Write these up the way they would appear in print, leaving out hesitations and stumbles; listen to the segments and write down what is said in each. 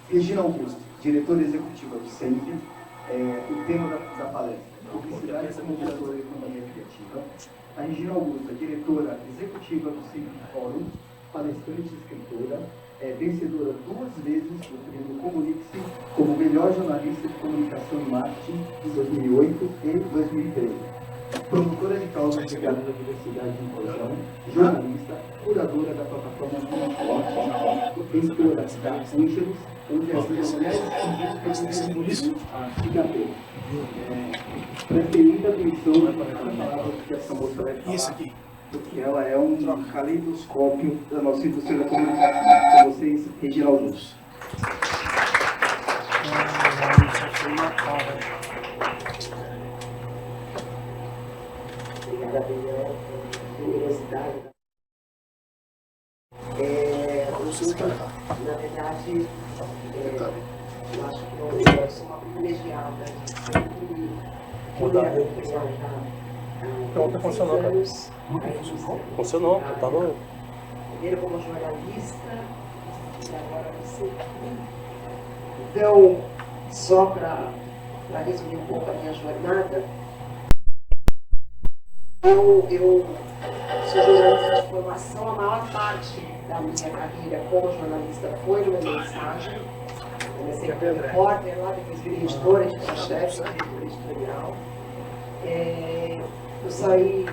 Regina Augusto, diretora executiva do SEMP, o tema da palestra, Publicidade como motor da economia criativa. A Regina Augusto, diretora executiva do SEMP Fórum, palestrante e escritora, vencedora 2 vezes do prêmio Comunique-se como melhor jornalista de comunicação e marketing em 2008 e 2013. Promotora de causas ligadas à diversidade de inclusão, jornalista, curadora da plataforma Monte, editora da Ângelos, onde ajuda mulheres a cigarro. Preferida atenção para a palavra que essa moça vai falar. Isso aqui. Porque ela é um caleidoscópio da nossa indústria da comunicação. Com vocês, Regina Augusto. Obrigada, Daniel, pela generosidade. Na verdade, eu acho que eu sou uma privilegiada de sempre acompanhar Pronto, funcionou. Funcionou, tá bom. Primeiro como jornalista, e agora você. Então, só para resumir um pouco a minha jornada, eu sou jornalista de formação. A maior parte da minha carreira como jornalista foi numa mensagem. Comecei como repórter lá, depois virei editora, editora-chefe, editora editorial. Eu saí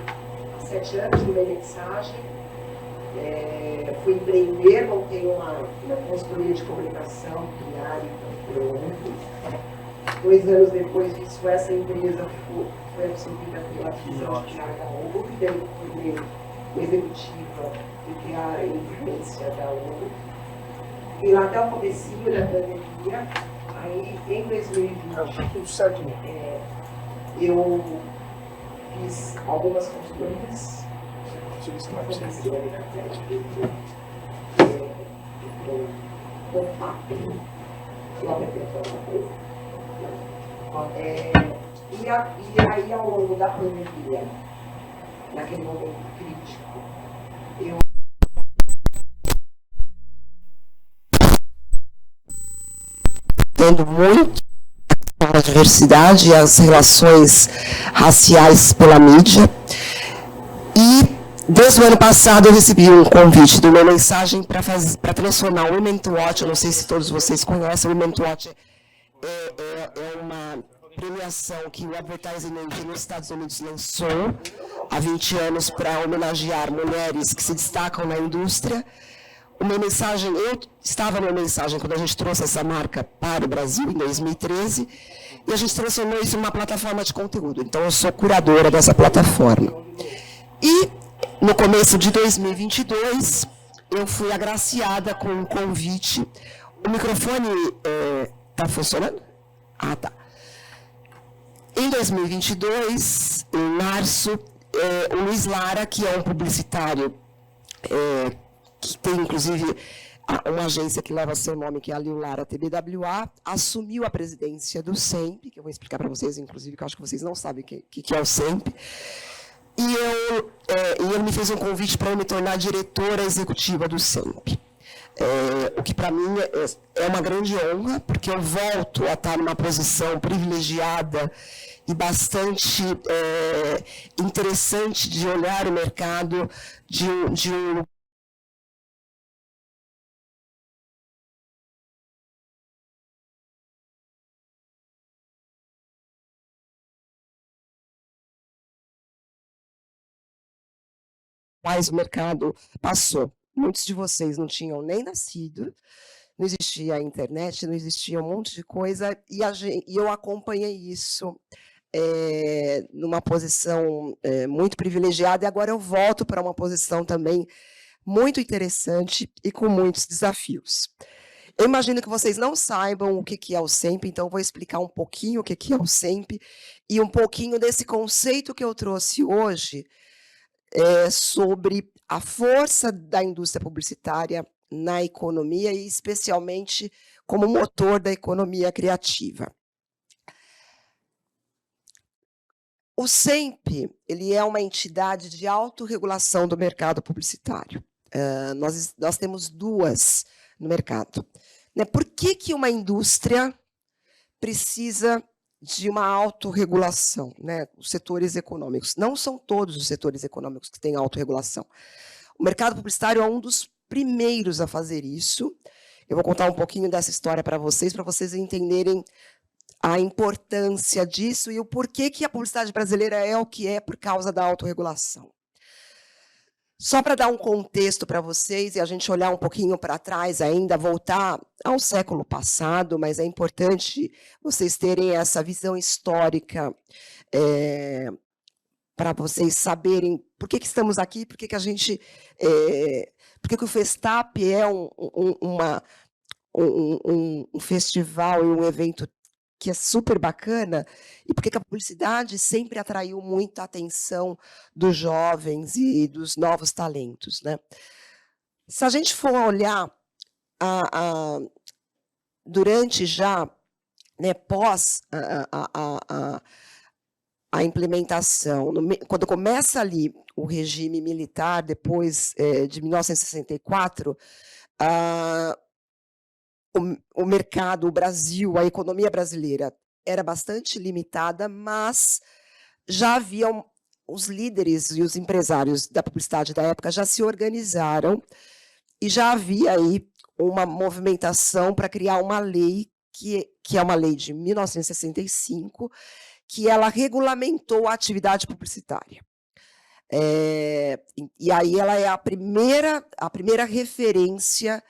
há 7 anos numa mensagem, fui empreender, montei uma consultoria de comunicação, criar e pronto. 2 anos depois disso, essa empresa foi absorvida pela aquisição de criar da ONU, e daí fui executiva de criar a influência da ONU. E lá até o comecinho da pandemia, aí em 2020, eu fiz algumas consultorias, e aí ao longo da pandemia, naquele momento crítico, eu tendo muito a diversidade e as relações raciais pela mídia. E desde o ano passado eu recebi um convite de uma mensagem para transformar o Women to Watch. Eu não sei se todos vocês conhecem. O Women to Watch é uma premiação que o Advertising Age nos Estados Unidos lançou há 20 anos para homenagear mulheres que se destacam na indústria. Eu estava numa mensagem quando a gente trouxe essa marca para o Brasil, em 2013, e a gente transformou isso em uma plataforma de conteúdo. Então, eu sou curadora dessa plataforma. E, no começo de 2022, eu fui agraciada com um convite. O microfone está funcionando? Ah, tá. Em 2022, em março, o Luiz Lara, que é um publicitário que tem, inclusive, uma agência que leva seu nome, que é a Liu Lara TBWA, assumiu a presidência do SEMP, que eu vou explicar para vocês, inclusive, que eu acho que vocês não sabem o que é o SEMP. E ele me fez um convite para eu me tornar diretora executiva do SEMP. O que, para mim, é uma grande honra, porque eu volto a estar numa posição privilegiada e bastante interessante de olhar o mercado de um quais o mercado passou. Muitos de vocês não tinham nem nascido, não existia a internet, não existia um monte de coisa, e eu acompanhei isso numa posição muito privilegiada, e agora eu volto para uma posição também muito interessante e com muitos desafios. Eu imagino que vocês não saibam o que é o SEMP, então eu vou explicar um pouquinho o que é o SEMP e um pouquinho desse conceito que eu trouxe hoje, sobre a força da indústria publicitária na economia e especialmente como motor da economia criativa. O SEMP, ele é uma entidade de autorregulação do mercado publicitário. Nós temos 2 no mercado. Né? Por que que uma indústria precisa de uma autorregulação, né? Os setores econômicos. Não são todos os setores econômicos que têm autorregulação. O mercado publicitário é um dos primeiros a fazer isso. Eu vou contar um pouquinho dessa história para vocês entenderem a importância disso e o porquê que a publicidade brasileira é o que é por causa da autorregulação. Só para dar um contexto para vocês e a gente olhar um pouquinho para trás ainda, voltar ao século passado, mas é importante vocês terem essa visão histórica para vocês saberem por que estamos aqui, por que a gente, por que o Festap é um festival e um evento que é super bacana, e por que a publicidade sempre atraiu muita atenção dos jovens e dos novos talentos, né? Se a gente for olhar durante já, né, pós a implementação, quando começa ali o regime militar, depois de 1964, o mercado, o Brasil, a economia brasileira era bastante limitada, mas já haviam os líderes e os empresários da publicidade da época já se organizaram e já havia aí uma movimentação para criar uma lei, que é uma lei de 1965, que ela regulamentou a atividade publicitária. E aí ela é a primeira referência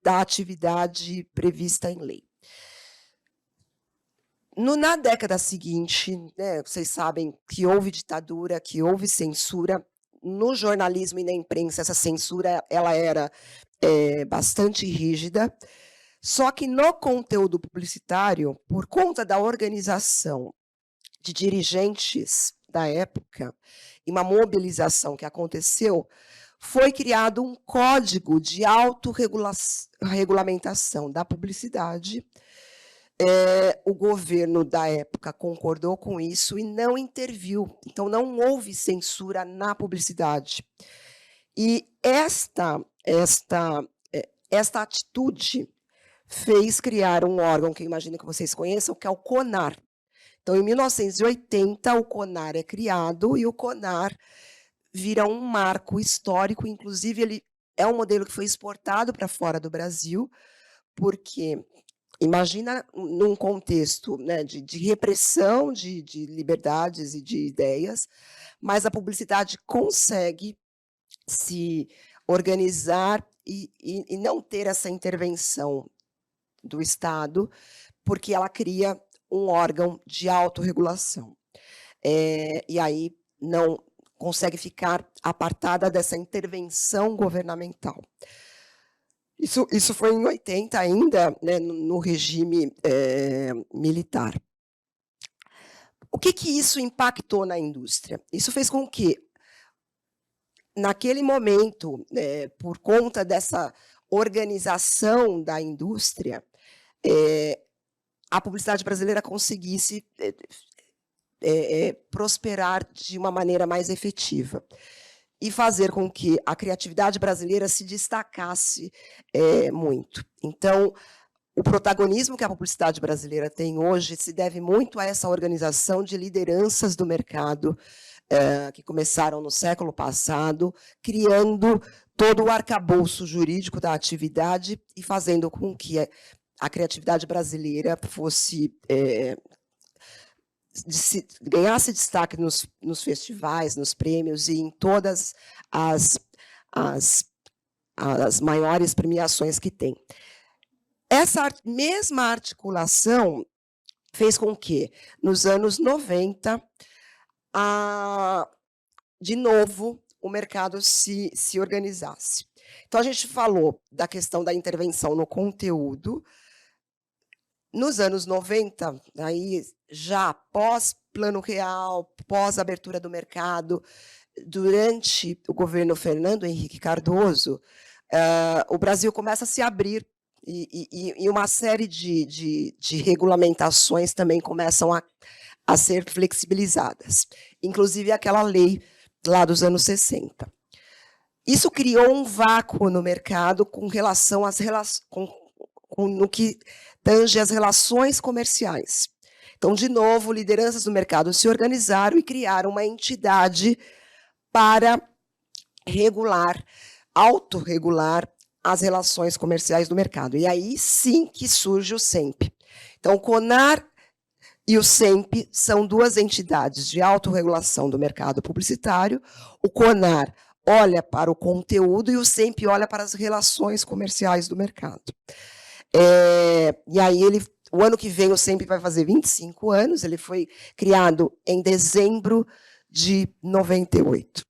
da atividade prevista em lei. Na década seguinte, né, vocês sabem que houve ditadura, que houve censura. No jornalismo e na imprensa, essa censura ela era bastante rígida, só que no conteúdo publicitário, por conta da organização de dirigentes da época e uma mobilização que aconteceu, foi criado um código de autorregulamentação da publicidade. O governo da época concordou com isso e não interviu. Então, não houve censura na publicidade. E esta atitude fez criar um órgão que eu imagino que vocês conheçam, que é o CONAR. Então, em 1980, o CONAR é criado e o CONAR vira um marco histórico, inclusive ele é um modelo que foi exportado para fora do Brasil, porque imagina num contexto, né, de repressão de liberdades e de ideias, mas a publicidade consegue se organizar e não ter essa intervenção do Estado, porque ela cria um órgão de autorregulação. E aí não consegue ficar apartada dessa intervenção governamental. Isso foi em 80 ainda, né, no regime militar. O que isso impactou na indústria? Isso fez com que, naquele momento, por conta dessa organização da indústria, a publicidade brasileira conseguisse prosperar de uma maneira mais efetiva e fazer com que a criatividade brasileira se destacasse muito. Então, o protagonismo que a publicidade brasileira tem hoje se deve muito a essa organização de lideranças do mercado que começaram no século passado, criando todo o arcabouço jurídico da atividade e fazendo com que a criatividade brasileira fosse ganhasse destaque nos festivais, nos prêmios e em todas as maiores premiações que tem. Essa mesma articulação fez com que, nos anos 90, de novo, o mercado se organizasse. Então, a gente falou da questão da intervenção no conteúdo. Nos anos 90, aí, já pós-Plano Real, pós-abertura do mercado, durante o governo Fernando Henrique Cardoso, o Brasil começa a se abrir e uma série de regulamentações também começam a ser flexibilizadas, inclusive aquela lei lá dos anos 60. Isso criou um vácuo no mercado com relação às no que tange as relações comerciais. Então, de novo, lideranças do mercado se organizaram e criaram uma entidade para regular, autorregular as relações comerciais do mercado. E aí sim que surge o SEMP. Então, o CONAR e o SEMP são duas entidades de autorregulação do mercado publicitário. O CONAR olha para o conteúdo e o SEMP olha para as relações comerciais do mercado. E aí, o ano que vem, o SEMP vai fazer 25 anos, ele foi criado em dezembro de 98.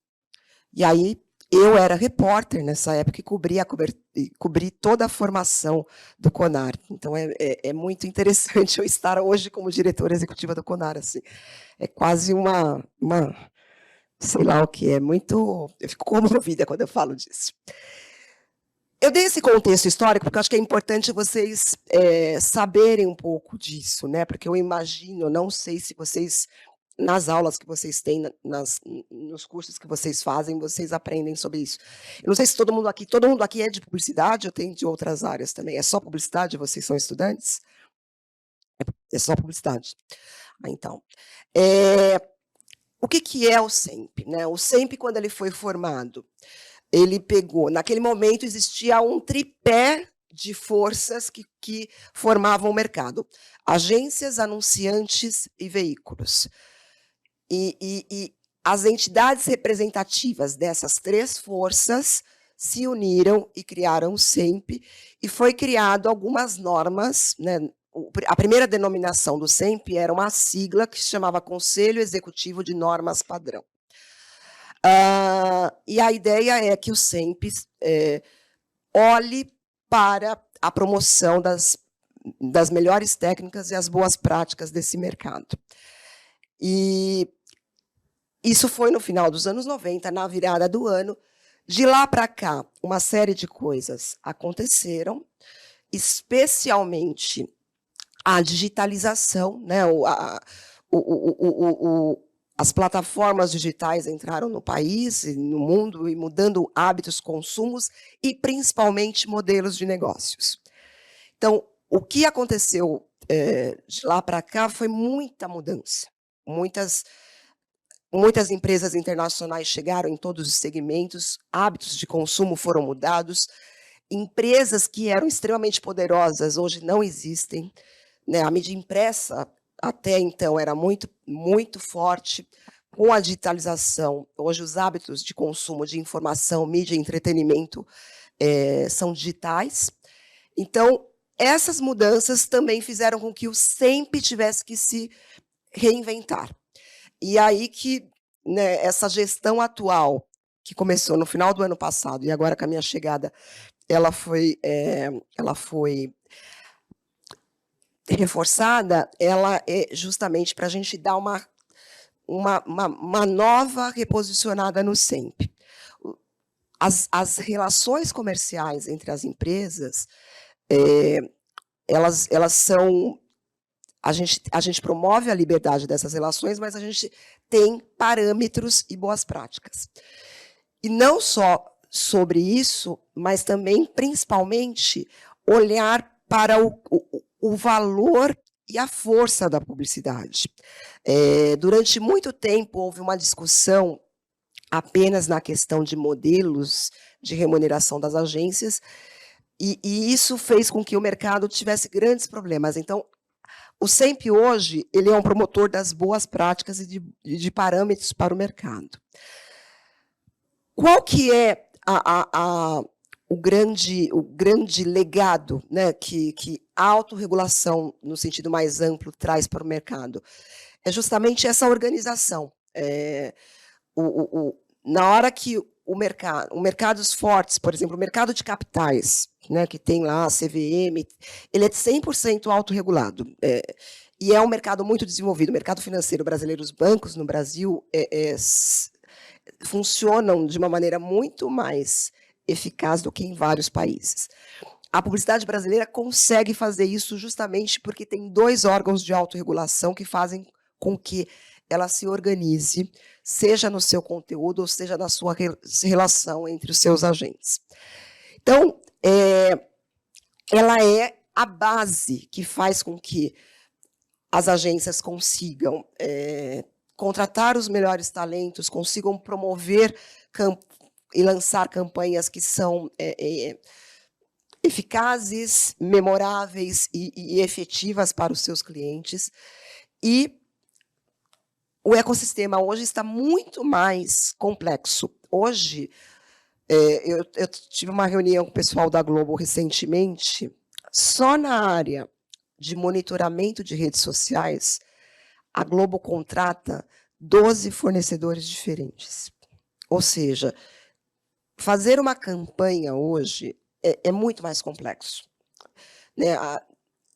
E aí, eu era repórter nessa época e cobri toda a formação do CONAR. Então, é muito interessante eu estar hoje como diretora executiva do CONAR. Assim. É quase uma sei lá o que, eu fico comovida quando eu falo disso. Eu dei esse contexto histórico porque eu acho que é importante vocês saberem um pouco disso, né? Porque eu imagino, não sei se vocês, nas aulas que vocês têm, nos cursos que vocês fazem, vocês aprendem sobre isso. Eu não sei se todo mundo aqui é de publicidade ou tem de outras áreas também. É só publicidade? Vocês são estudantes? É só publicidade. Então, o que é o SEMP? Né? O SEMP, quando ele foi formado, ele pegou, naquele momento existia um tripé de forças que formavam o mercado: agências, anunciantes e veículos. E as entidades representativas dessas três forças se uniram e criaram o SEMP, e foi criado algumas normas, né? A primeira denominação do SEMP era uma sigla que se chamava Conselho Executivo de Normas Padrão. E a ideia é que o SEMP olhe para a promoção das melhores técnicas e as boas práticas desse mercado. E isso foi no final dos anos 90, na virada do ano. De lá para cá, uma série de coisas aconteceram, especialmente a digitalização, né? As plataformas digitais entraram no país, no mundo, e mudando hábitos, consumos e, principalmente, modelos de negócios. Então, o que aconteceu de lá para cá foi muita mudança. Muitas empresas internacionais chegaram em todos os segmentos, hábitos de consumo foram mudados, empresas que eram extremamente poderosas hoje não existem, né? A mídia impressa, até então, era muito, muito forte. Com a digitalização, hoje os hábitos de consumo de informação, mídia e entretenimento são digitais. Então, essas mudanças também fizeram com que o SEMP tivesse que se reinventar. E aí que, né, essa gestão atual, que começou no final do ano passado, e agora com a minha chegada, ela foi reforçada, ela é justamente para a gente dar uma nova reposicionada no SEMP. As relações comerciais entre as empresas, elas são... A gente promove a liberdade dessas relações, mas a gente tem parâmetros e boas práticas. E não só sobre isso, mas também, principalmente, olhar para o valor e a força da publicidade. Durante muito tempo, houve uma discussão apenas na questão de modelos de remuneração das agências, e isso fez com que o mercado tivesse grandes problemas. Então, o SEMP hoje ele é um promotor das boas práticas e de parâmetros para o mercado. Qual que é o grande legado, né, que a autorregulação, no sentido mais amplo, traz para o mercado? É justamente essa organização. Na hora que mercados fortes, por exemplo, o mercado de capitais, né, que tem lá a CVM, ele é 100% autorregulado. E é um mercado muito desenvolvido. O mercado financeiro brasileiro, os bancos no Brasil funcionam de uma maneira muito mais eficaz do que em vários países. A publicidade brasileira consegue fazer isso justamente porque tem 2 órgãos de autorregulação que fazem com que ela se organize, seja no seu conteúdo, ou seja na sua relação entre os seus agentes. Então, ela é a base que faz com que as agências consigam contratar os melhores talentos, consigam promover e lançar campanhas que são eficazes, memoráveis e efetivas para os seus clientes. E o ecossistema hoje está muito mais complexo. Hoje, eu tive uma reunião com o pessoal da Globo recentemente, só na área de monitoramento de redes sociais, a Globo contrata 12 fornecedores diferentes. Ou seja, fazer uma campanha hoje é muito mais complexo. Né?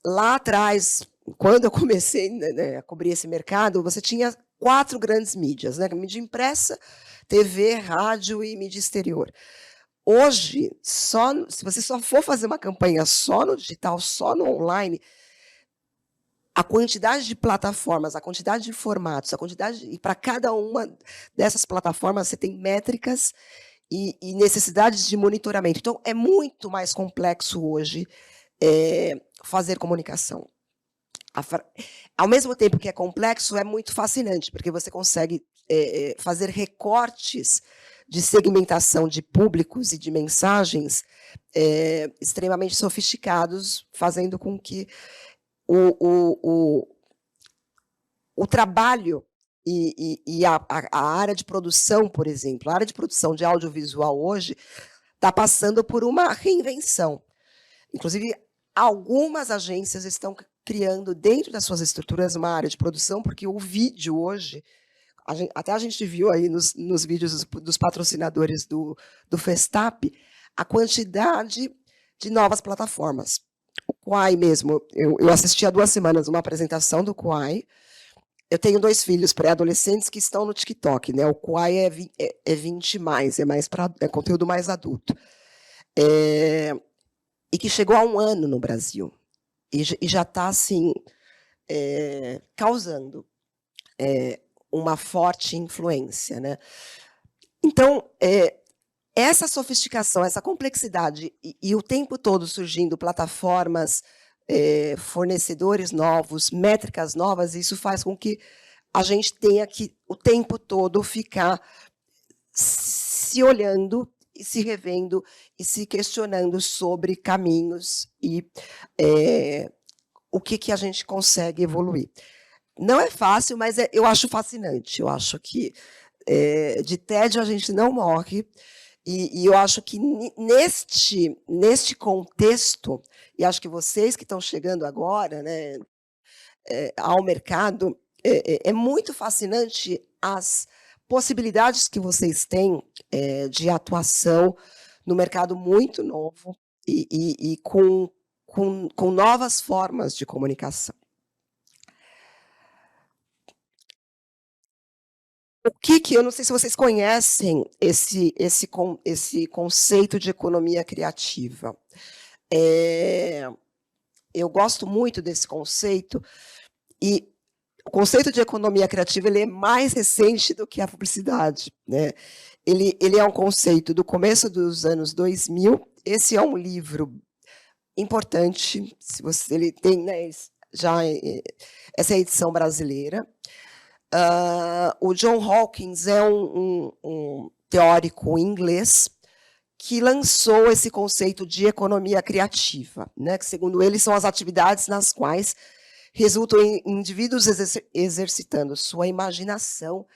Lá atrás, quando eu comecei a cobrir esse mercado, você tinha 4 grandes mídias, né? Mídia impressa, TV, rádio e mídia exterior. Hoje, se você só for fazer uma campanha só no digital, só no online, a quantidade de plataformas, a quantidade de formatos, e para cada uma dessas plataformas você tem métricas e necessidades de monitoramento. Então, é muito mais complexo hoje fazer comunicação. Ao mesmo tempo que é complexo, é muito fascinante, porque você consegue fazer recortes de segmentação de públicos e de mensagens extremamente sofisticados, fazendo com que o trabalho e a área de produção, por exemplo, a área de produção de audiovisual hoje está passando por uma reinvenção. Inclusive, algumas agências estão criando dentro das suas estruturas uma área de produção, porque o vídeo hoje, até a gente viu aí nos vídeos dos patrocinadores do Festap, a quantidade de novas plataformas. O Quai mesmo, eu assisti há 2 semanas uma apresentação do Quai. Eu tenho 2 filhos pré-adolescentes que estão no TikTok, né? O Quai é 20+, é conteúdo mais adulto. E que chegou há 1 ano no Brasil. E já está, assim, causando uma forte influência, né? Então, essa sofisticação, essa complexidade, e o tempo todo surgindo plataformas, fornecedores novos, métricas novas, isso faz com que a gente tenha que, o tempo todo, ficar se olhando e se revendo e se questionando sobre caminhos e o que a gente consegue evoluir. Não é fácil, mas eu acho fascinante. Eu acho que de tédio a gente não morre. E eu acho que neste contexto, e acho que vocês que estão chegando agora, né, ao mercado, é muito fascinante as possibilidades que vocês têm de atuação no mercado muito novo e com novas formas de comunicação. O que eu não sei se vocês conhecem esse conceito de economia criativa. Eu gosto muito desse conceito, e o conceito de economia criativa ele é mais recente do que a publicidade, né? Ele é um conceito do começo dos anos 2000. Esse é um livro importante, ele tem, né, já essa é a edição brasileira. O John Hawkins é um teórico inglês que lançou esse conceito de economia criativa, né, que, segundo ele, são as atividades nas quais resultam em indivíduos exercitando sua imaginação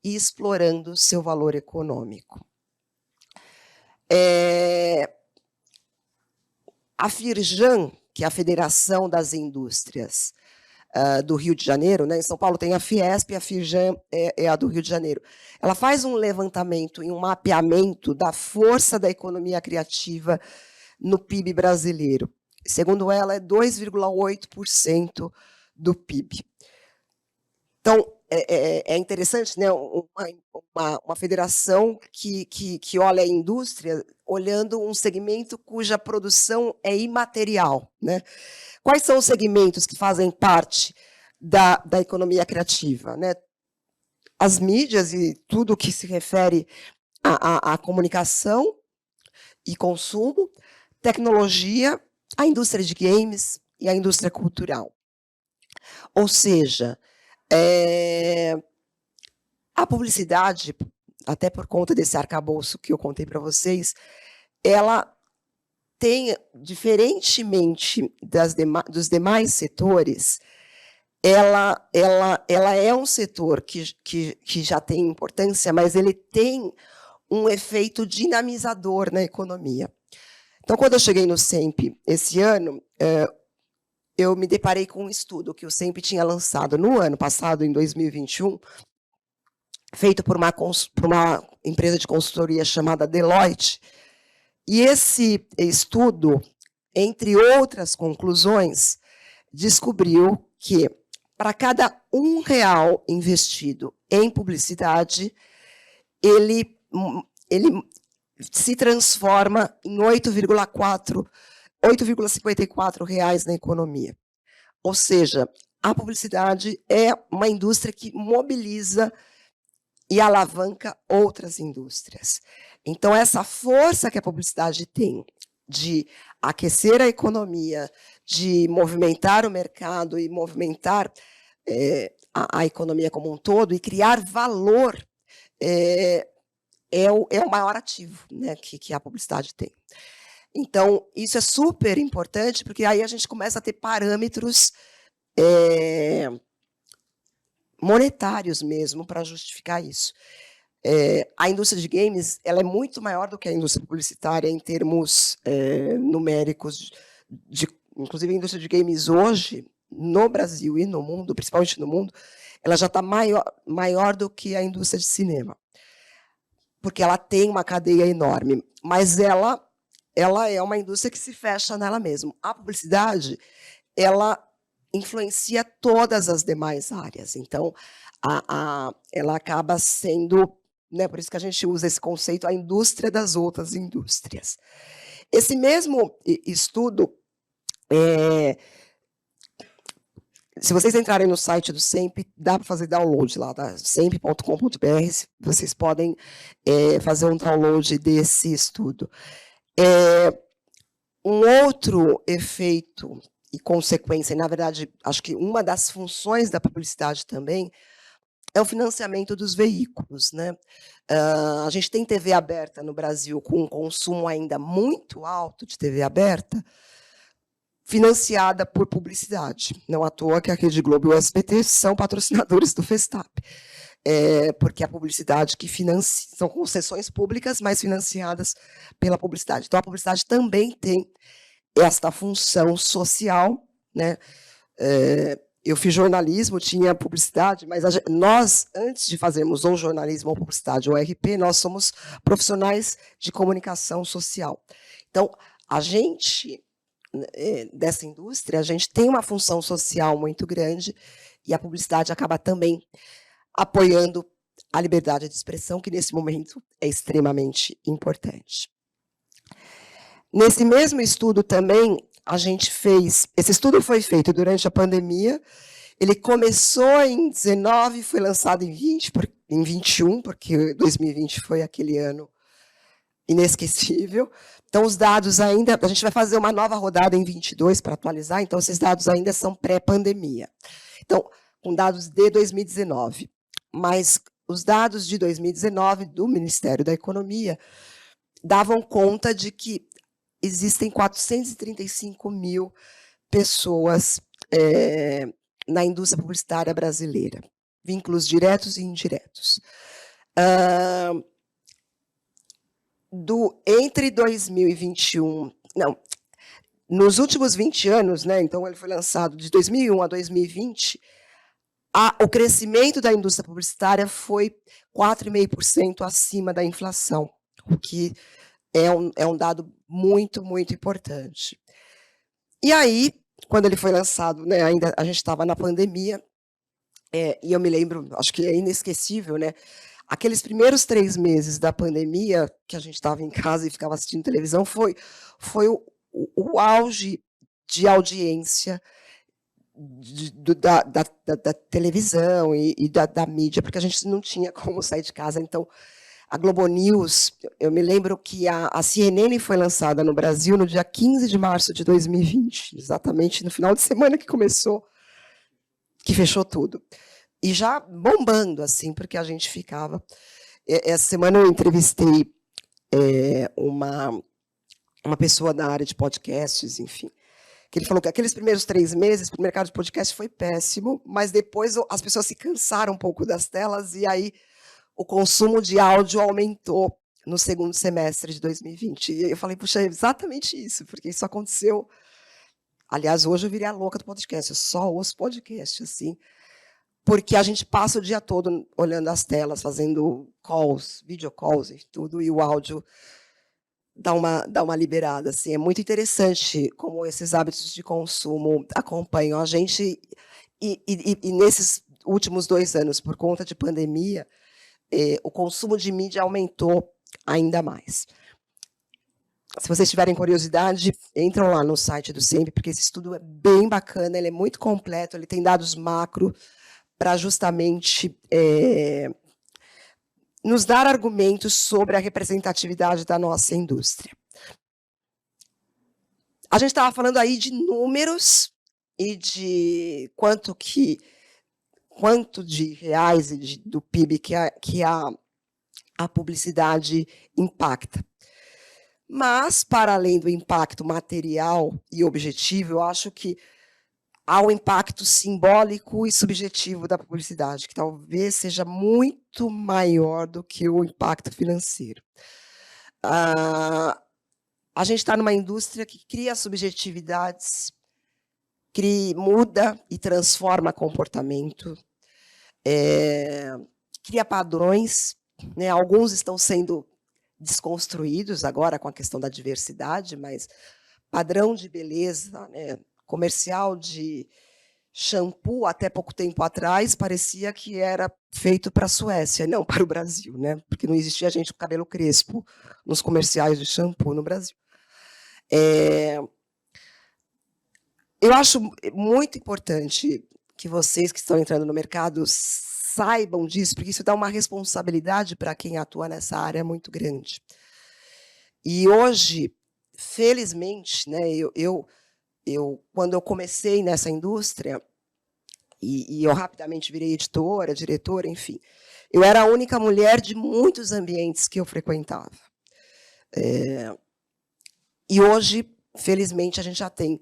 e explorando seu valor econômico. A Firjan, que é a Federação das Indústrias do Rio de Janeiro, né? Em São Paulo tem a Fiesp, e a Firjan é a do Rio de Janeiro. Ela faz um levantamento e um mapeamento da força da economia criativa no PIB brasileiro. Segundo ela, é 2,8% do PIB. Então, é interessante, né? Uma federação que olha a indústria olhando um segmento cuja produção é imaterial, né? Quais são os segmentos que fazem parte da economia criativa, né? as mídias e tudo que se refere à comunicação e consumo, tecnologia, a indústria de games e a indústria cultural. Ou seja, a publicidade, até por conta desse arcabouço que eu contei para vocês, ela tem, diferentemente dos demais setores, ela é um setor que já tem importância, mas ele tem um efeito dinamizador na economia. Então, quando eu cheguei no SEMP esse ano, eu me deparei com um estudo que o SEMP tinha lançado no ano passado, em 2021, feito por uma empresa de consultoria chamada Deloitte. E esse estudo, entre outras conclusões, descobriu que, para cada R$1 investido em publicidade, ele se transforma em 8,54 reais na economia. Ou seja, a publicidade é uma indústria que mobiliza e alavanca outras indústrias. Então, essa força que a publicidade tem de aquecer a economia, de movimentar o mercado e movimentar a economia como um todo e criar valor, é o maior ativo, né, que a publicidade tem. Então, isso é super importante, porque aí a gente começa a ter parâmetros monetários mesmo para justificar isso. A indústria de games ela é muito maior do que a indústria publicitária em termos numéricos. Inclusive, a indústria de games hoje, no Brasil e no mundo, principalmente no mundo, ela já está maior do que a indústria de cinema, porque ela tem uma cadeia enorme, mas ela é uma indústria que se fecha nela mesma. A publicidade, ela influencia todas as demais áreas. Então, ela acaba sendo, né, por isso que a gente usa esse conceito, a indústria das outras indústrias. Esse mesmo estudo, se vocês entrarem no site do SEMP, dá para fazer download lá, tá? semp.com.br, vocês podem fazer um download desse estudo. Um outro efeito e consequência, e, na verdade, acho que uma das funções da publicidade também é o financiamento dos veículos, né? A gente tem TV aberta no Brasil com um consumo ainda muito alto de TV aberta, financiada por publicidade. Não à toa que a Rede Globo e o SBT são patrocinadores do Festap, porque a publicidade que financia, são concessões públicas, mas financiadas pela publicidade. Então, a publicidade também tem esta função social, né? Eu fiz jornalismo, tinha publicidade, mas nós, antes de fazermos ou jornalismo ou publicidade ou RP, nós somos profissionais de comunicação social. Então, a gente, dessa indústria, a gente tem uma função social muito grande e a publicidade acaba também apoiando a liberdade de expressão, que nesse momento é extremamente importante. Nesse mesmo estudo também, a gente fez... Esse estudo foi feito durante a pandemia, ele começou em 19, foi lançado em 21, porque 2020 foi aquele ano inesquecível. Então, os dados ainda... A gente vai fazer uma nova rodada em 22 para atualizar, então esses dados ainda são pré-pandemia. Então, com dados de 2019. Mas os dados de 2019 do Ministério da Economia davam conta de que existem 435 mil pessoas na indústria publicitária brasileira, vínculos diretos e indiretos. Entre 2021... Não, nos últimos 20 anos, né, então ele foi lançado de 2001 a 2020, o crescimento da indústria publicitária foi 4,5% acima da inflação, o que é um dado muito, muito importante. E aí, quando ele foi lançado, né, ainda a gente estava na pandemia, e eu me lembro, acho que é inesquecível, né, aqueles primeiros 3 meses da pandemia, que a gente estava em casa e ficava assistindo televisão, foi o auge de audiência da televisão e da mídia, porque a gente não tinha como sair de casa. Então, a Globo News, eu me lembro que a CNN foi lançada no Brasil no dia 15 de março de 2020, exatamente no final de semana que começou, que fechou tudo. E já bombando, assim, porque a gente ficava... Essa semana eu entrevistei uma pessoa da área de podcasts, enfim, que ele falou que aqueles primeiros 3 meses para o mercado de podcast foi péssimo, mas depois as pessoas se cansaram um pouco das telas e aí o consumo de áudio aumentou no segundo semestre de 2020. E eu falei, puxa, é exatamente isso, porque isso aconteceu... Aliás, hoje eu virei a louca do podcast, eu só ouço podcast, assim, porque a gente passa o dia todo olhando as telas, fazendo calls, video calls e tudo, e o áudio dá uma liberada. Assim. É muito interessante como esses hábitos de consumo acompanham a gente. E nesses últimos 2 anos, por conta de pandemia, o consumo de mídia aumentou ainda mais. Se vocês tiverem curiosidade, entram lá no site do SEMP, porque esse estudo é bem bacana, ele é muito completo, ele tem dados macro para justamente nos dar argumentos sobre a representatividade da nossa indústria. A gente estava falando aí de números e de quanto de reais e do PIB que a publicidade impacta. Mas, para além do impacto material e objetivo, eu acho que há um impacto simbólico e subjetivo da publicidade, que talvez seja muito maior do que o impacto financeiro. A gente está numa indústria que cria subjetividades, muda e transforma comportamento, cria padrões, né? Alguns estão sendo desconstruídos agora com a questão da diversidade, mas padrão de beleza, né? Comercial de shampoo, até pouco tempo atrás, parecia que era feito para a Suécia, não para o Brasil, né? Porque não existia gente com cabelo crespo nos comerciais de shampoo no Brasil. Eu acho muito importante que vocês que estão entrando no mercado saibam disso, porque isso dá uma responsabilidade para quem atua nessa área muito grande. E hoje, felizmente, né, quando eu comecei nessa indústria, e eu rapidamente virei editora, diretora, enfim, eu era a única mulher de muitos ambientes que eu frequentava. E hoje, felizmente, a gente já tem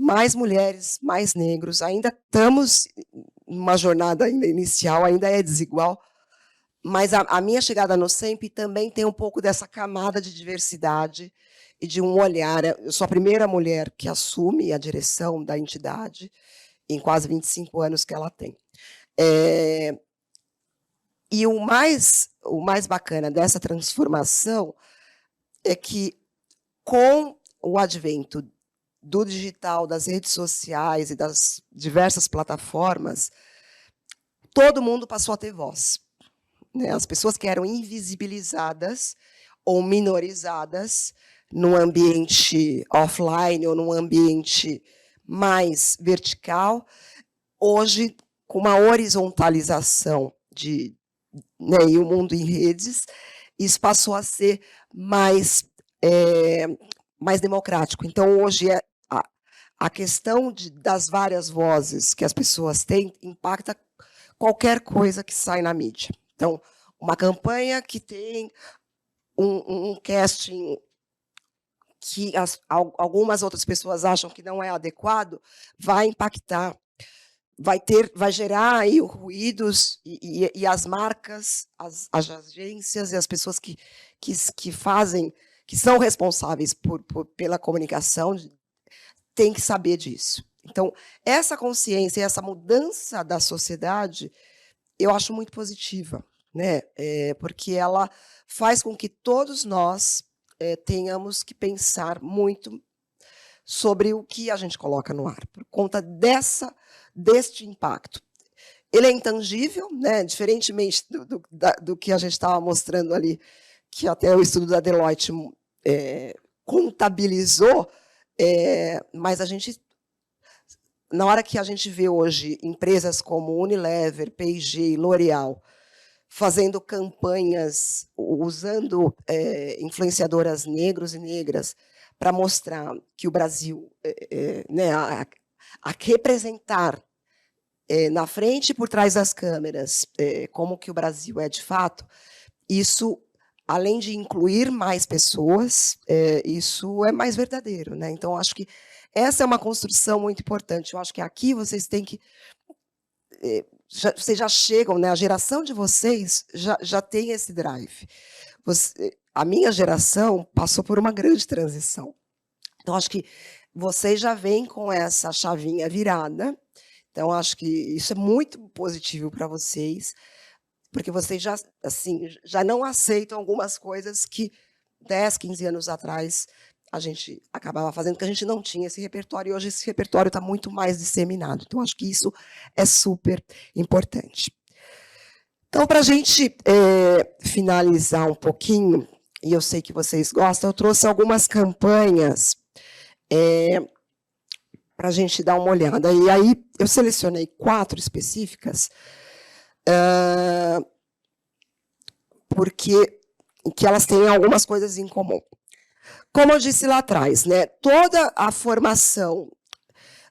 mais mulheres, mais negros, ainda estamos numa jornada ainda inicial, ainda é desigual, mas a minha chegada no SEMP também tem um pouco dessa camada de diversidade e de um olhar. Eu sou a primeira mulher que assume a direção da entidade, em quase 25 anos que ela tem. E o mais bacana dessa transformação é que, com o advento do digital, das redes sociais e das diversas plataformas, todo mundo passou a ter voz. Né? As pessoas que eram invisibilizadas ou minorizadas num ambiente offline ou num ambiente mais vertical, hoje, com uma horizontalização né, e o mundo em redes, isso passou a ser mais democrático. Então, hoje, a questão das várias vozes que as pessoas têm impacta qualquer coisa que sai na mídia. Então, uma campanha que tem um casting que algumas outras pessoas acham que não é adequado, vai impactar, vai gerar aí ruídos e as marcas, as agências e as pessoas que são responsáveis pela comunicação têm que saber disso. Então, essa consciência, essa mudança da sociedade, eu acho muito positiva, né? Porque ela faz com que todos nós tenhamos que pensar muito sobre o que a gente coloca no ar, por conta deste impacto. Ele é intangível, né? Diferentemente do que a gente estava mostrando ali, que até o estudo da Deloitte contabilizou, mas a gente na hora que a gente vê hoje empresas como Unilever, P&G, L'Oréal fazendo campanhas, usando influenciadoras negros e negras para mostrar que o Brasil, né, a representar na frente e por trás das câmeras como que o Brasil é de fato, isso, além de incluir mais pessoas, isso é mais verdadeiro, né? Então, acho que essa é uma construção muito importante. Eu acho que aqui vocês têm que... vocês já chegam, né? A geração de vocês já tem esse drive. A minha geração passou por uma grande transição. Então, acho que vocês já vêm com essa chavinha virada. Então, acho que isso é muito positivo para vocês, porque vocês já, assim, já não aceitam algumas coisas que 10, 15 anos atrás a gente acabava fazendo, porque a gente não tinha esse repertório, e hoje esse repertório está muito mais disseminado. Então, acho que isso é super importante. Então, para a gente finalizar um pouquinho, e eu sei que vocês gostam, eu trouxe algumas campanhas para a gente dar uma olhada. E aí, eu selecionei 4 específicas, porque que elas têm algumas coisas em comum. Como eu disse lá atrás, né, toda a formação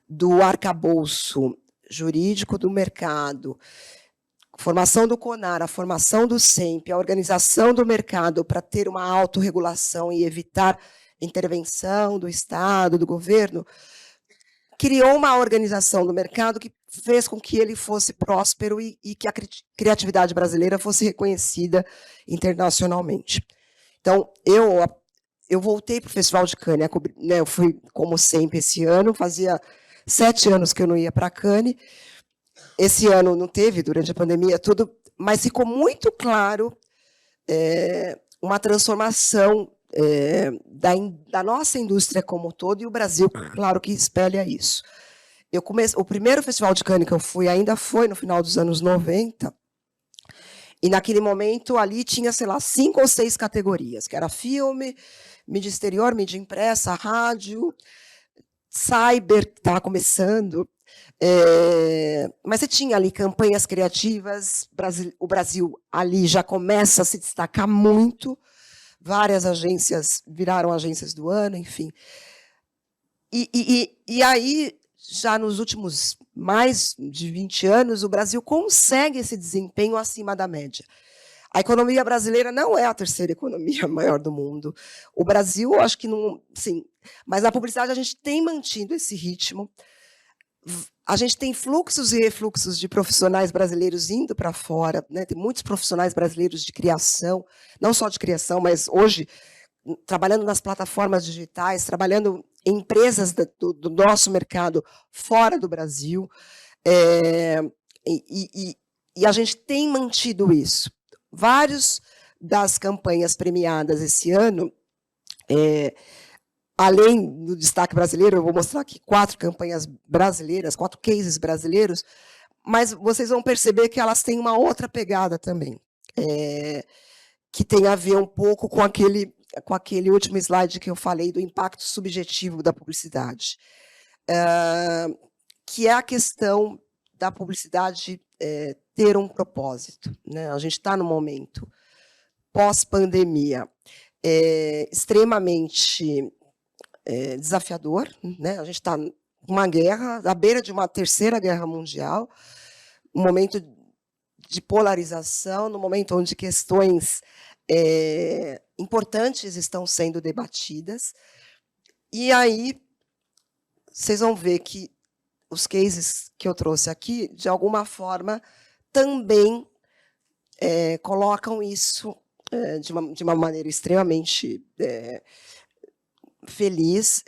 do arcabouço jurídico do mercado, formação do CONAR, a formação do SEMP, a organização do mercado para ter uma autorregulação e evitar intervenção do Estado, do governo, criou uma organização do mercado que fez com que ele fosse próspero e que a criatividade brasileira fosse reconhecida internacionalmente. Então, eu voltei para o Festival de Cannes, né, eu fui, como sempre, esse ano, fazia 7 anos que eu não ia para Cannes. Esse ano não teve, durante a pandemia, tudo, mas ficou muito claro uma transformação da nossa indústria como um todo, e o Brasil, claro, que espelha isso. O primeiro Festival de Cannes que eu fui ainda foi no final dos anos 90, e naquele momento ali tinha, sei lá, 5 ou 6 categorias, que era filme, mídia exterior, mídia impressa, rádio, cyber, que estava começando, mas você tinha ali campanhas criativas, o Brasil ali já começa a se destacar muito, várias agências viraram agências do ano, enfim. E aí, já nos últimos mais de 20 anos, o Brasil consegue esse desempenho acima da média. A economia brasileira não é a terceira economia maior do mundo. O Brasil, acho que não... Sim, mas na publicidade a gente tem mantido esse ritmo. A gente tem fluxos e refluxos de profissionais brasileiros indo para fora, né? Tem muitos profissionais brasileiros de criação, não só de criação, mas hoje trabalhando nas plataformas digitais, trabalhando em empresas do nosso mercado fora do Brasil, e a gente tem mantido isso. Várias das campanhas premiadas esse ano, além do destaque brasileiro, eu vou mostrar aqui 4 campanhas brasileiras, 4 cases brasileiros, mas vocês vão perceber que elas têm uma outra pegada também, que tem a ver um pouco com aquele último slide que eu falei do impacto subjetivo da publicidade, que é a questão da publicidade ter um propósito, né? A gente está no momento pós-pandemia extremamente desafiador, né? A gente está numa guerra, à beira de uma terceira guerra mundial, um momento de polarização, no momento onde questões importantes estão sendo debatidas, e aí vocês vão ver que os cases que eu trouxe aqui, de alguma forma, também colocam isso de uma maneira extremamente feliz,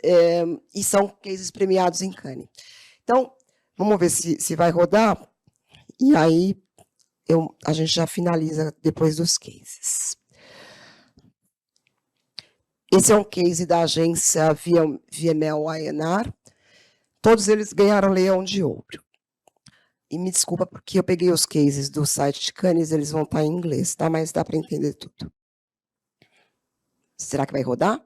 e são cases premiados em Cannes. Então, vamos ver se vai rodar, e aí a gente já finaliza depois dos cases. Esse é um case da agência VML A&R. Todos eles ganharam Leão de Ouro. E me desculpa, porque eu peguei os cases do site de Cannes, eles vão estar em inglês, tá? Mas dá para entender tudo. Será que vai rodar?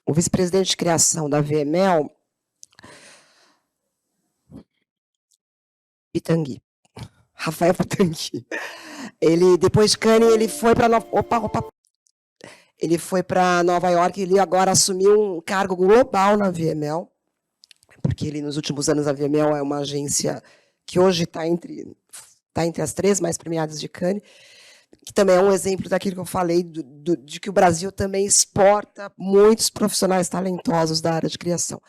o vice-presidente de criação da VML, Pitangui, Rafael Pitangui. Ele, depois de Cannes, ele foi para ele foi para Nova York e ele agora assumiu um cargo global na VML, porque ele, nos últimos anos, a VML é uma agência que hoje está entre as 3 mais premiadas de Cannes, que também é um exemplo daquilo que eu falei, de que o Brasil também exporta muitos profissionais talentosos da área de criação.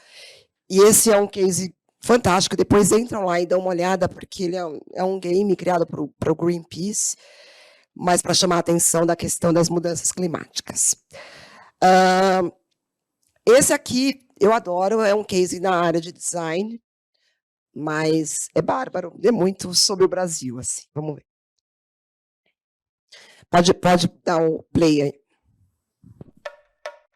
E esse é um case fantástico. Depois entram lá e dão uma olhada, porque ele é um game criado para o Greenpeace, mas para chamar a atenção da questão das mudanças climáticas. Esse aqui, eu adoro, é um case na área de design, mas é bárbaro, é muito sobre o Brasil, assim. Vamos ver. Pode dar o play aí.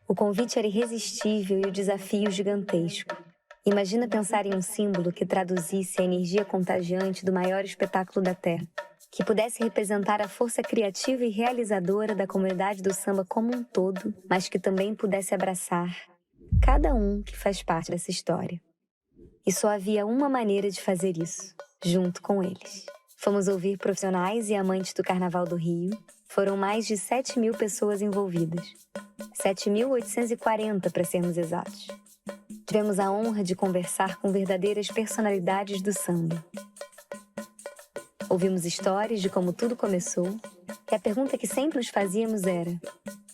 O convite era irresistível e o desafio gigantesco. Imagina pensar em um símbolo que traduzisse a energia contagiante do maior espetáculo da Terra, que pudesse representar a força criativa e realizadora da comunidade do samba como um todo, mas que também pudesse abraçar cada um que faz parte dessa história. E só havia uma maneira de fazer isso, junto com eles. Fomos ouvir profissionais e amantes do Carnaval do Rio. Foram mais de 7.000 pessoas envolvidas. 7.840, para sermos exatos. Tivemos a honra de conversar com verdadeiras personalidades do samba. Ouvimos histórias de como tudo começou, e a pergunta que sempre nos fazíamos era: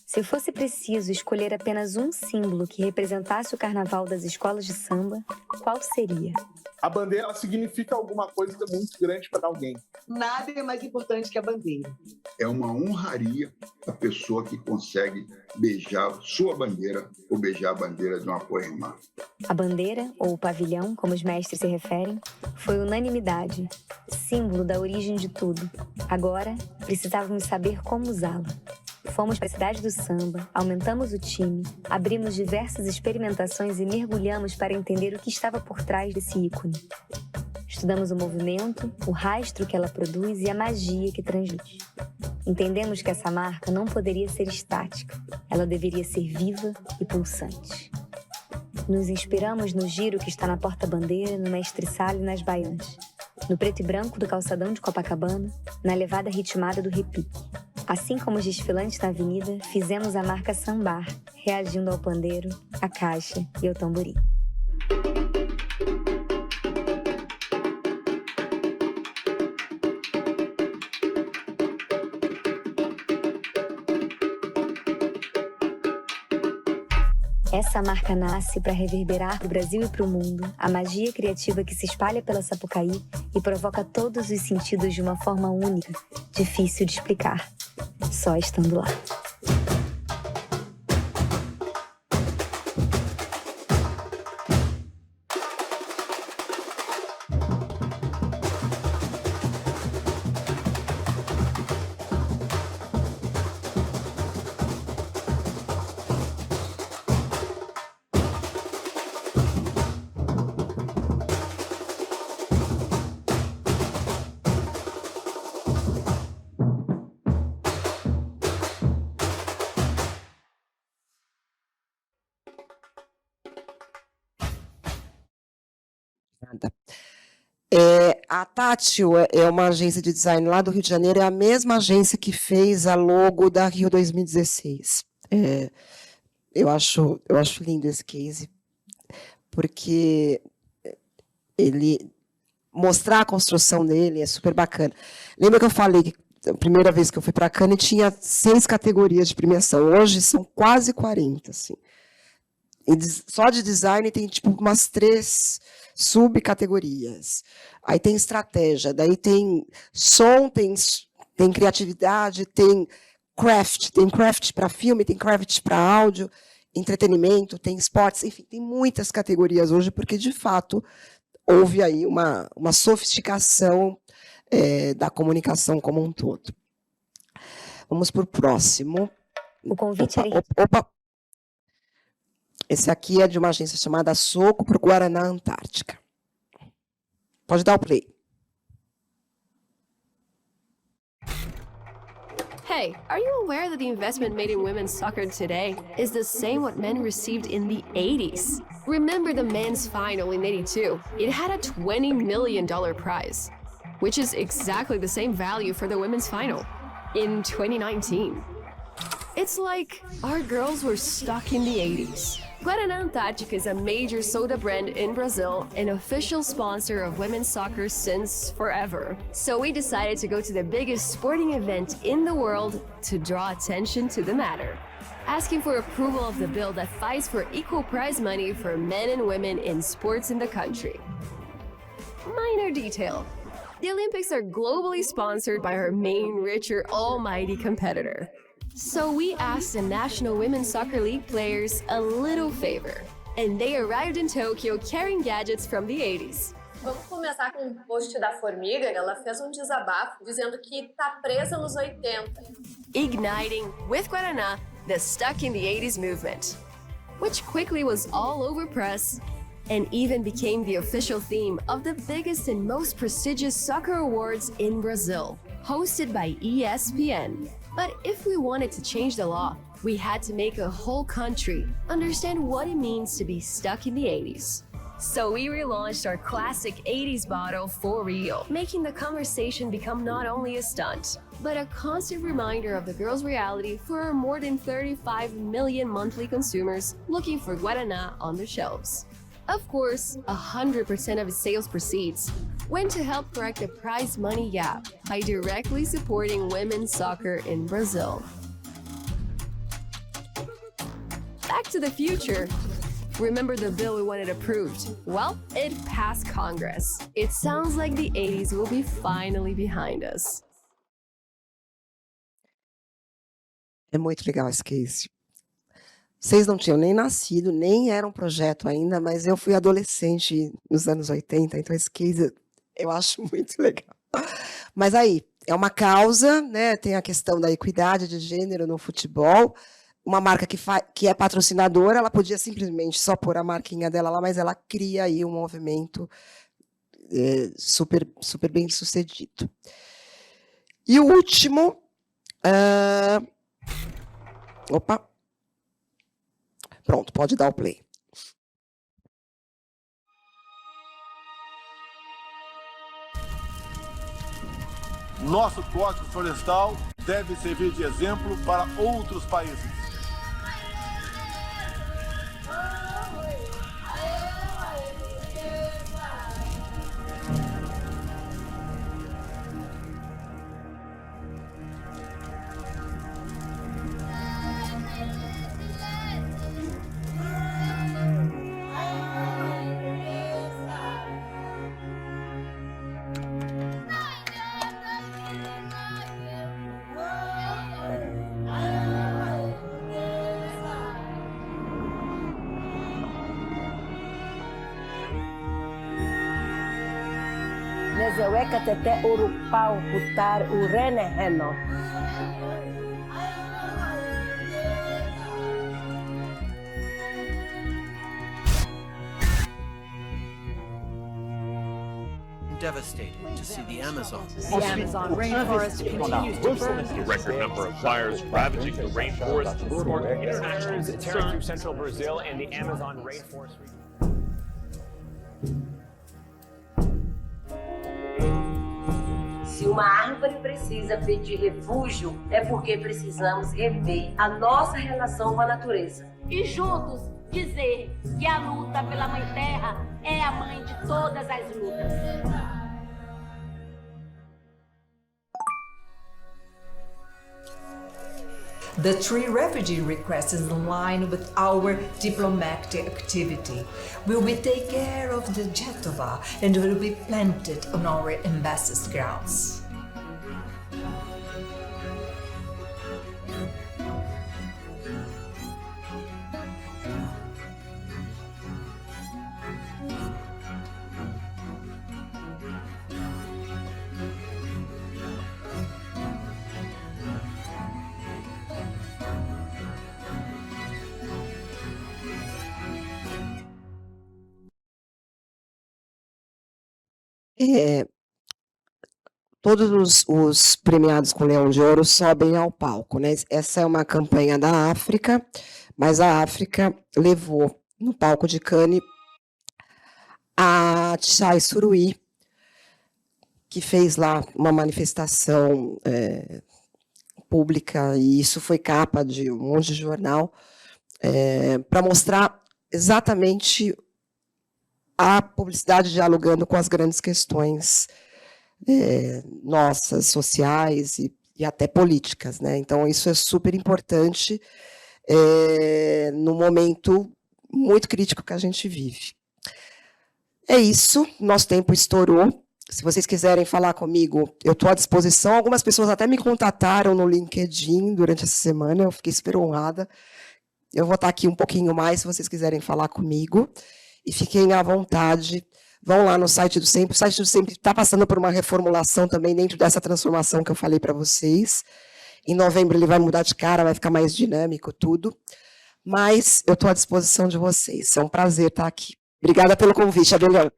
se fosse preciso escolher apenas um símbolo que representasse o carnaval das escolas de samba, qual seria? A bandeira, ela significa alguma coisa muito grande para alguém. Nada é mais importante que a bandeira. É uma honraria a pessoa que consegue beijar sua bandeira ou beijar a bandeira de uma poema. A bandeira, ou o pavilhão, como os mestres se referem, foi unanimidade, símbolo da origem de tudo. Agora, precisávamos saber como usá-la. Fomos para a cidade do samba, aumentamos o time, abrimos diversas experimentações e mergulhamos para entender o que estava por trás desse ícone. Estudamos o movimento, o rastro que ela produz e a magia que transmite. Entendemos que essa marca não poderia ser estática, ela deveria ser viva e pulsante. Nos inspiramos no giro que está na porta-bandeira, no Mestre Sala e nas baianas, no preto e branco do calçadão de Copacabana, na levada ritmada do repique. Assim como os desfilantes na avenida, fizemos a marca sambar, reagindo ao pandeiro, à caixa e ao tamborim. Essa marca nasce para reverberar para o Brasil e para o mundo a magia criativa que se espalha pela Sapucaí e provoca todos os sentidos de uma forma única, difícil de explicar, só estando lá. A Tátil é uma agência de design lá do Rio de Janeiro, é a mesma agência que fez a logo da Rio 2016. Eu acho lindo esse case, porque ele mostrar a construção dele é super bacana. Lembra que eu falei que a primeira vez que eu fui para Cannes tinha 6 categorias de premiação, hoje são quase 40, assim. E só de design tem tipo umas 3 subcategorias. Aí tem estratégia, daí tem som, tem criatividade, tem craft para filme, tem craft para áudio, entretenimento, tem esportes, enfim, tem muitas categorias hoje, porque, de fato, houve aí uma sofisticação da comunicação como um todo. Vamos para o próximo. O convite era... Opa. Esse aqui é de uma agência chamada Soco para o Guaraná Antártica. Pode dar o play. Hey, Hey, are you aware that the investment made in women's soccer today is the same what men received in the 80s? Remember the men's final in 82? It had a $20 million prize, which is exactly the same value for the women's final in 2019. It's like our girls were stuck in the 80s. Guaraná Antártica is a major soda brand in Brazil, an official sponsor of women's soccer since forever. So we decided to go to the biggest sporting event in the world to draw attention to the matter, asking for approval of the bill that fights for equal prize money for men and women in sports in the country. Minor detail. The Olympics are globally sponsored by our main, richer, almighty competitor. So we asked the National Women's Soccer League players a little favor, and they arrived in Tokyo carrying gadgets from the 80s. Vamos começar com um post da Formiga. Ela fez desabafo dizendo que tá presa nos 80. Igniting, with Guaraná, the Stuck in the 80s movement, which quickly was all over press and even became the official theme of the biggest and most prestigious soccer awards in Brazil, hosted by ESPN. But if we wanted to change the law, we had to make a whole country understand what it means to be stuck in the 80s. So we relaunched our classic 80s bottle for real, making the conversation become not only a stunt, but a constant reminder of the girls' reality for our more than 35 million monthly consumers looking for Guaraná on the shelves. Of course, 100% of its sales proceeds went to help correct the prize money gap by directly supporting women's soccer in Brazil. Back to the future. Remember the bill we wanted approved? Well, it passed Congress. It sounds like the 80s will be finally behind us. É muito legal esse case. Vocês não tinham nem nascido, nem era um projeto ainda, mas eu fui adolescente nos anos 80, então esse case eu acho muito legal. Mas aí, é uma causa, né? Tem a questão da equidade de gênero no futebol. Uma marca que é patrocinadora, ela podia simplesmente só pôr a marquinha dela lá, mas ela cria aí um movimento super, super bem sucedido. E o último... Opa! Pronto, pode dar o play. Nosso Código Florestal deve servir de exemplo para outros países. Nezeweka tete urupau putar urene heno. Devastated to see the Amazon. The Amazon rainforest continues to burn. The record number of fires ravaging the rainforest sparked international tearing through central Brazil and the Amazon rainforest. Se uma árvore precisa pedir refúgio, é porque precisamos rever a nossa relação com a natureza. E juntos dizer que a luta pela Mãe Terra é a mãe de todas as lutas. The tree refugee request is in line with our diplomatic activity. We will take care of the Jetoba and will be planted on our embassy's grounds. todos os premiados com Leão de Ouro sobem ao palco, né? Essa é uma campanha da África, mas a África levou no palco de Cannes a Tchai Suruí, que fez lá uma manifestação pública, e isso foi capa de um monte de jornal, para mostrar exatamente a publicidade dialogando com as grandes questões nossas, sociais e até políticas, né? Então, isso é super importante no momento muito crítico que a gente vive. É isso, nosso tempo estourou. Se vocês quiserem falar comigo, eu estou à disposição. Algumas pessoas até me contataram no LinkedIn durante essa semana, eu fiquei super honrada. Eu vou estar aqui um pouquinho mais, se vocês quiserem falar comigo. E fiquem à vontade. Vão lá no site do Sempre. O site do Sempre está passando por uma reformulação também dentro dessa transformação que eu falei para vocês. Em novembro ele vai mudar de cara, vai ficar mais dinâmico, tudo. Mas eu estou à disposição de vocês. É um prazer estar aqui. Obrigada pelo convite, Adeliane.